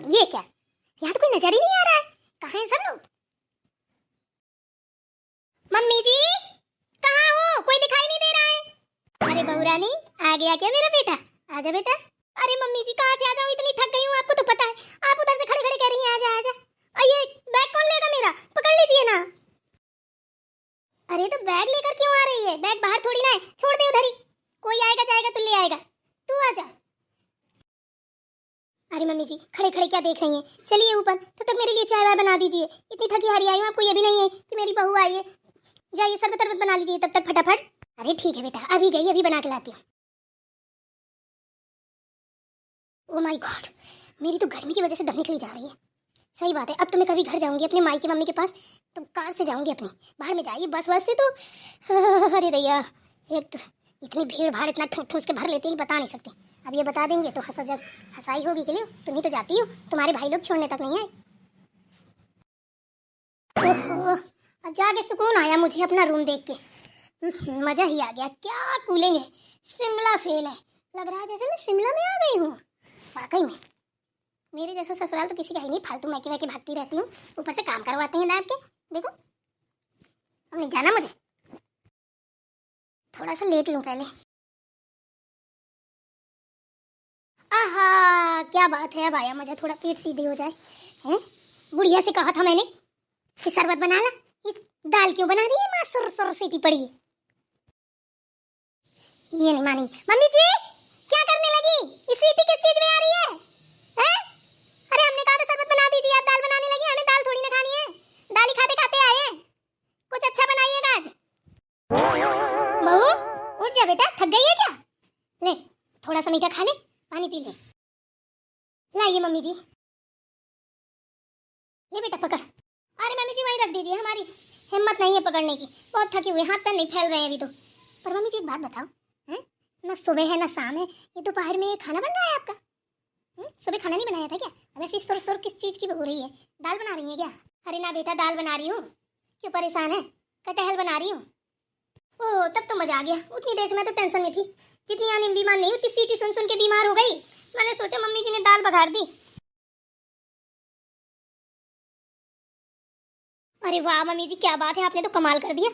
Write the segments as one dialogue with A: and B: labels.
A: ये क्या, यहाँ तो कोई नजर ही नहीं आ रहा है। कहाँ है सब लोग? मम्मी जी कहाँ हो? कोई दिखाई नहीं दे रहा है। अरे बहू रानी आ गया क्या मेरा बेटा? आजा बेटा। अरे मम्मी जी कहाँ से आ जाऊँ, इतनी थक गई हूँ, आपको तो पता है। आप उधर से खड़े खड़े कह रही हैं आजा आजा। ये बैग कौन लेगा मेरा? पकड़ लीजिए ना। अरे तो बैग लेकर क्यों आ रही है? बैग बाहर थोड़ी ना है, छोड़ दे उधर ही। कोई आएगा जाएगा तो ले आएगा, तू आजा। अरे मम्मी जी खड़े खड़े क्या देख रही हैं? चलिए ऊपर, तब तक मेरे लिए चाय वाय बना दीजिए। इतनी थकी हारी आई हूँ, आपको ये भी नहीं है कि मेरी बहू आई है। जाइए शरबत तरबत बना लीजिए तब तक फटाफट। अरे ठीक है बेटा, अभी गई, अभी बना के लाती हूँ। ओह माय गॉड, मेरी तो गर्मी की वजह से दम निकली जा रही है। सही बात है, अब तो मैं कभी घर जाऊंगी अपने माई की मम्मी के पास तो कार से जाऊंगी अपनी, बाहर में जाइए बस बस से तो अरे दैया, एक तो इतनी भीड़ भाड़ इतना ठूस ठूस के भर लेती है कि बता नहीं सकती। अब ये बता देंगे तो हंसा जब हंसाई होगी के लिए। तुम ही तो जाती हो, तुम्हारे भाई लोग छोड़ने तक नहीं आए। ओहो, अब जाके सुकून आया मुझे अपना रूम देख के। मजा ही आ गया। क्या कूलिंग है, शिमला फेल है। लग रहा है जैसे मैं शिमला में आ गई हूँ वाकई में। मेरे जैसा ससुराल तो किसी का ही नहीं, फालतू मैके मैके भागती रहती हूँ, ऊपर से काम करवाते हैं नाप के। देखो अब नहीं जाना मुझे, थोड़ा सा लेट लूँ पहले। आहा क्या बात है, अब आया मजा, थोड़ा पेट सीधे हो जाए। हैं, बुढ़िया से कहा था मैंने कि शरबत बना ला, ये दाल क्यों बना रही है? माँ सुर सुर सीटी पड़ी है। ये नहीं मानी। मम्मी जी क्या करने लगी? इस सीटी किस चीज में आ रही है? हैं? अरे हमने कहा था शरबत बना दीजिए, आप दाल बनाने लगी। हमें दाल थोड़ी ना खानी है, दाल ही खाते खाते आए हैं। कुछ अच्छा बनाइएगा आज। बहू उठ जा बेटा, थक गई है क्या? ले थोड़ा सा मीठा खा ले, पानी पी ले। लाइए मम्मी जी, ले बेटा पकड़। अरे मम्मी जी वहीं रख दीजिए, हमारी हिम्मत नहीं है पकड़ने की, बहुत थके हुए, हाथ पैर नहीं फैल रहे हैं अभी तो। पर मम्मी जी एक बात बताओ, हैं? ना सुबह है ना शाम है, ये दोपहर में खाना बन रहा है आपका? सुबह खाना नहीं बनाया था क्या? अब ऐसी सुर सुर किस चीज की हो रही है? दाल बना रही है क्या? अरे ना बेटा दाल बना रही हूँ, क्यों परेशान है? कटहल बना रही हूँ। ओह तब तो मजा आ गया, उतनी देर से मैं तो टेंशन में थी। जितनी आने बीमार नहीं, उतनी सीटी सुन सुन के बीमार हो गई। मैंने सोचा मम्मी जी ने दाल बघार दी। अरे वाह मम्मी जी क्या बात है, आपने तो कमाल कर दिया।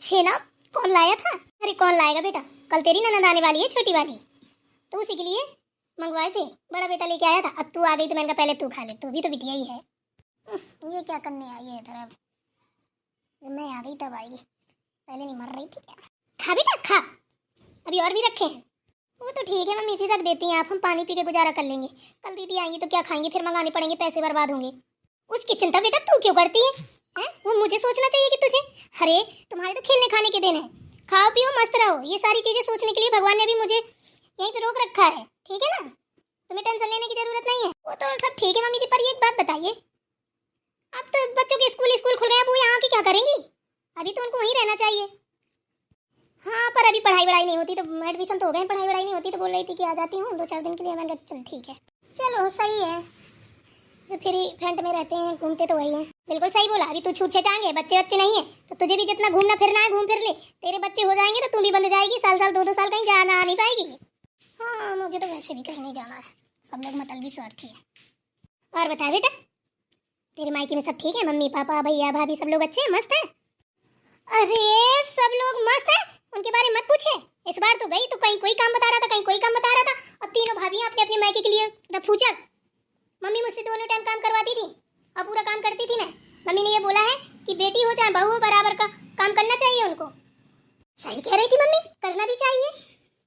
A: छेना कौन लाया था? अरे कौन लाएगा बेटा, कल तेरी ननद आने वाली है छोटी वाली, तो उसी के लिए मंगवाए थे। बड़ा बेटा लेके आया था, अब तू आ गई तो मैंने कहा पहले तू खा ले, तू भी तो बिटिया ही है। ये क्या करने आई है इधर? अब मैं आ गई तब आएगी, पहले नहीं मर रही थी क्या? खा बेटा खा, अभी और भी रखे हैं। वो तो ठीक है मम्मी जी रख देती हैं आप, हम पानी पी के गुजारा कर लेंगे। कल दीदी आएंगी तो क्या खाएंगे, फिर मंगाने पड़ेंगे, पैसे बर्बाद होंगे। उसकी चिंता बेटा तू क्यों करती है? हैं? वो मुझे सोचना चाहिए कि तुझे? अरे तुम्हारे तो खेलने खाने के दिन है, खाओ पियो मस्त रहो, ये सारी चीजें सोचने के लिए भगवान ने भी मुझे यहीं पे रोक रखा है, ठीक है ना? तुम्हें टेंशन लेने की जरूरत नहीं है। वो तो सब ठीक है मम्मी जी, पर ये एक बात बताइए, अब तो बच्चों के स्कूल स्कूल खुल गए, अब वो यहाँ की क्या करेंगी? अभी तो उनको वहीं रहना चाहिए। हाँ पर अभी पढ़ाई वढ़ाई नहीं होती तो एडमिशन तो हो गए, पढ़ाई वढ़ाई नहीं होती तो बोल रही थी कि आ जाती हूँ 2-4 दिन के लिए। मैंने कहा चल ठीक है, चलो सही है, जो फ्री फ्रंट में रहते हैं घूमते तो वही हैं। बिल्कुल सही बोला, अभी तू छूट छटाएंगे, बच्चे बच्चे नहीं है तो तुझे भी जितना घूमना फिरना है घूम फिर ले। तेरे बच्चे हो जाएंगे तो तू भी बंद जाएगी, साल साल 2-2 साल कहीं जाना आ नहीं पाएगी। हाँ मुझे तो वैसे भी कहीं नहीं जाना है, सब लोग मतलबी स्वार्थी है। और बता बेटा तेरे मायके में सब ठीक है? मम्मी पापा भैया भाभी सब लोग अच्छे हैं, मस्त है? अरे सब लोग मस्त है, उनके बारे में मत पूछे। इस बार तो गई तो कहीं कोई काम बता रहा था, कहीं कोई काम बता रहा था, और तीनों भाभी अपने अपने मायके के लिए रफूचक। मम्मी मुझसे दोनों टाइम काम करवाती थी और पूरा काम करती थी मैं। मम्मी ने ये बोला है कि बेटी हो चाहे बहू हो बराबर का काम करना चाहिए उनको। सही कह रही थी मम्मी, करना भी चाहिए,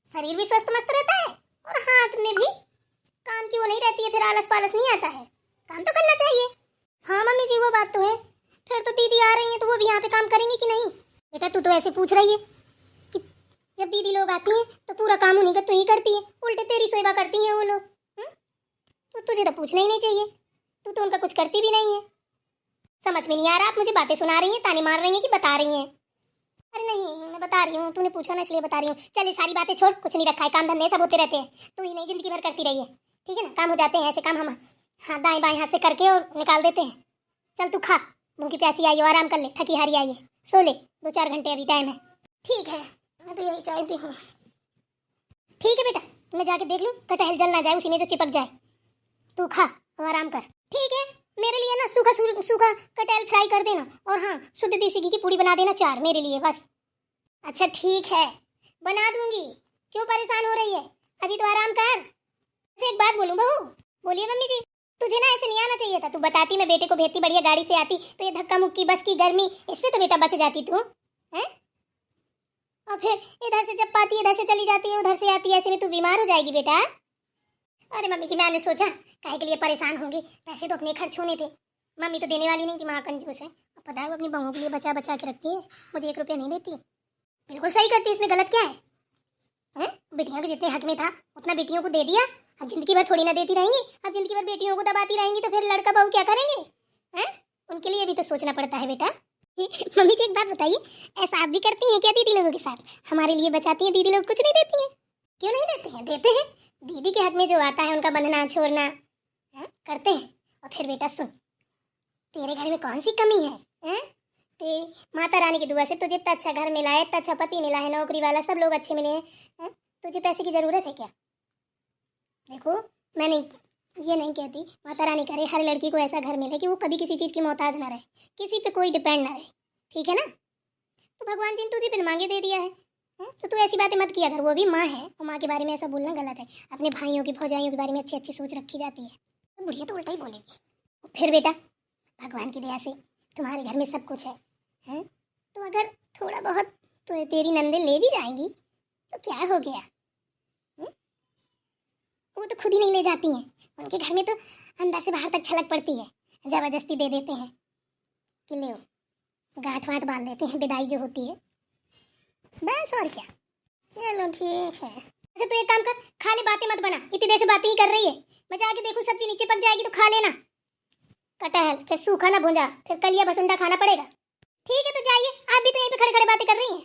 A: शरीर भी स्वस्थ मस्त रहता है और हाथ में भी काम की वो नहीं रहती है, फिर आलस पालस नहीं आता है, काम तो करना चाहिए। हाँ मम्मी जी वो बात तो है। फिर तो दीदी आ रही है तो वो भी यहाँ पे काम करेंगी कि नहीं? बेटा तू तो ऐसे पूछ रही है कि जब दीदी लोग आती हैं तो पूरा काम उन्हीं का तू ही करती है, उल्टे तेरी सेवा करती हैं वो लोग। तो तुझे तो पूछना ही नहीं चाहिए, तू तो उनका कुछ करती भी नहीं है। समझ में नहीं आ रहा, आप मुझे बातें सुना रही हैं, ताने मार रही हैं कि बता रही हैं? अरे नहीं मैं बता रही हूँ, तूने पूछा ना इसलिए बता रही हूँ। चल ये सारी बातें छोड़, कुछ नहीं रखा है, काम धंधे सब होते रहते हैं, तू ही नहीं जिंदगी भर करती रही है, ठीक है ना? काम हो जाते हैं ऐसे काम, हम हाँ दाएं बाएं हाथ से करके और निकाल देते हैं। चल तू खा, मुँह की प्यासी आई हो, आराम कर ले, थकी हारी आई है, सो ले, 2-4 घंटे अभी टाइम है। ठीक है मैं तो यही चाहती हूँ। ठीक है बेटा मैं जाके देख लूँ कटहल जल ना जाए, उसी में जो चिपक जाए, तू खा और आराम कर। ठीक है, मेरे लिए ना सूखा सूखा कटहल फ्राई कर देना, और हाँ शुद्ध देसी घी की पूड़ी बना देना 4 मेरे लिए बस। अच्छा ठीक है, बना दूंगी, क्यों परेशान हो रही है, अभी तो आराम कर। वैसे एक बात बोलूं बहू? बोलिए मम्मी जी। तुझे ना ऐसे नहीं आना चाहिए था, तू बताती मैं बेटे को भेजती, बढ़िया गाड़ी से आती, तो ये धक्का मुक्की बस की गर्मी इससे तो बेटा बच जाती तू हैं। और फिर इधर से जब पाती है इधर से चली जाती है, उधर से आती है, ऐसे में तू बीमार हो जाएगी बेटा। अरे मम्मी जी मैंने सोचा काहे के लिए परेशान होंगी, पैसे तो अपने खर्च होने थे, मम्मी तो देने वाली नहीं थी, माँ कंजूस है, अब पता है वो अपनी बहू के लिए बचा बचा के रखती है, मुझे 1 रुपया नहीं देती। बिल्कुल सही करती है, इसमें गलत क्या है? हैं? बेटियों के जितने हक में था उतना बेटियों को दे दिया, अब जिंदगी भर थोड़ी ना देती रहेंगी, अब जिंदगी भर बेटियों को दबाती रहेंगी तो फिर लड़का बहू क्या करेंगे? हैं? उनके लिए भी तो सोचना पड़ता है बेटा। मम्मी जी एक बात बताइए, ऐसा आप भी करती हैं क्या दीदी लोगों के साथ? हमारे लिए बचाती हैं, दीदी लोग कुछ नहीं देती हैं? क्यों नहीं देते हैं? देते हैं, दीदी के हक में जो आता है उनका बंधना छोड़ना है करते हैं। और फिर बेटा सुन, तेरे घर में कौन सी कमी है? तेरी माता रानी की दुआ से तुझे इतना अच्छा घर मिला है, इतना अच्छा पति मिला है, नौकरी वाला, सब लोग अच्छे मिले हैं, तुझे पैसे की जरूरत है क्या? देखो मैं नहीं, ये नहीं कहती, माता रानी करे हर लड़की को ऐसा घर मिले कि वो कभी किसी चीज़ की मोहताज ना रहे, किसी पे कोई डिपेंड ना रहे, ठीक है ना? तो भगवान जी ने तुझे बिन मांगे दे दिया है, तो तू ऐसी बातें मत किया कर, वो भी माँ है, और माँ के बारे में ऐसा बोलना गलत है, अपने भाइयों की भौजाइयों के बारे में अच्छी अच्छी सोच रखी जाती है, तो बुढ़िया तो उल्टा ही बोलेगी। फिर बेटा भगवान की दया से तुम्हारे घर में सब कुछ है? तो अगर थोड़ा बहुत तो तेरी नंदे ले भी जाएंगी तो क्या हो गया? वो तो खुद ही नहीं ले जाती हैं, उनके घर में तो अंदर से बाहर तक छलक पड़ती है, जबरदस्ती दे देते हैं कि ले गांठ वाठ बांध देते हैं, विदाई जो होती है, बस और क्या। चलो ठीक है। अच्छा तो एक काम कर, खा ले, बातें मत बना, इतनी देर से बातें ही कर रही है, मैं जाके देखूं सब्जी नीचे पक जाएगी तो खा लेना कटहल, फिर सूखा ना भूंजा, फिर कलिया भसुंडा खाना पड़ेगा। ठीक है तो जाइए, आप भी तो यहीं पे खड़े खड़े बातें कर रही हैं।